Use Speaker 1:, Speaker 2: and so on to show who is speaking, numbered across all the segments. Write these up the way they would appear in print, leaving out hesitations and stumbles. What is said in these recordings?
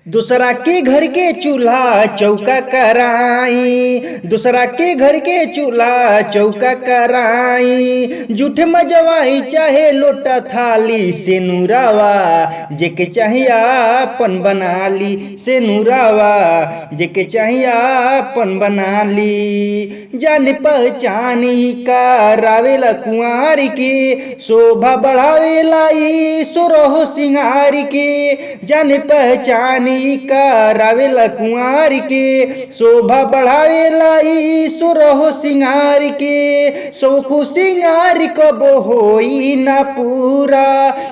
Speaker 1: दूसरा के घर के चूल्हा चौका कराई, दूसरा के घर के चूल्हा चौका कराई। झूठ मजवाई चाहे लोटा थाली से नूरावा, जेके चाहिए अपन बना ली से नूरावा, जेके चाहिए अपन बना ली। जान पहचानी का रावेला कुंवारी के, शोभा बढ़ावेला ई सुरहो सिंगारी के। जान पहचानी का रावेला कुंवार के, शोभा बढ़ावेला ई सुरहो सिंगार के। सौखो सिंगार कबो होई ना पूरा,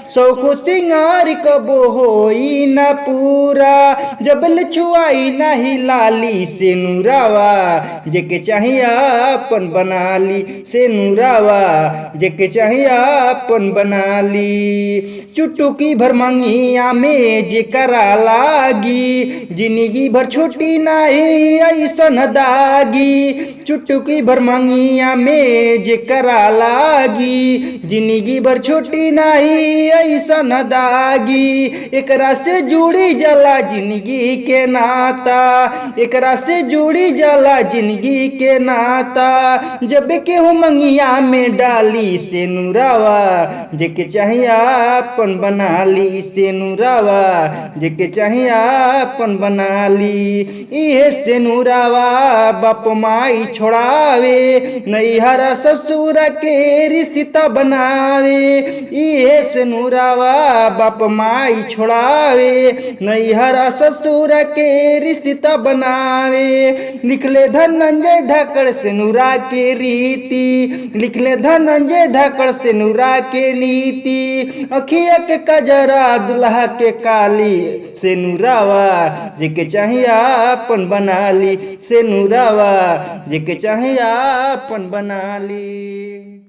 Speaker 1: सौखो सिंगार कबो होई ना पूरा। जबल छुआई नाही लाली से नूरावा, जेके चाहिए अपन बना ली से नूरावा, जेके चाहिए अपन बना ली। चुटुकी भर मंगिया में जे करा लागी, जिंदगी भर छुट्टी नहीं ऐसन दागी। चुटुकी भर मंगिया में जे करा लागी, जिंदगी भर छुट्टी नहीं ऐसन दागी। एकरा से जुड़ी जला जिंदगी के नाता, एकरा से जुड़ी जला जिंदगी के नाता। जब केहू मंगिया में डाली से नूरावा, जेके चाहिए अपन बना ली से नूरावा, जेके चाहिए अपन बना ली। इहे से नूरावा बाप माई छोड़ावे, नैहरा ससुर के रिश्ता बनावे। इहे से नूरावा बाप माई छोड़ावे, नैहरा ससुर के रिश्ता बनावे। लिखले धनंजय धाकड़ से नूरा के रीति, लिखले धनंजय धाकड़ से नूरा के नीति। अखिया के कजरा दुल्हा के काली से नूरावा, जेके चाहिए अपन बना ली से नूरावा, जेके चाहिए अपन बना ली।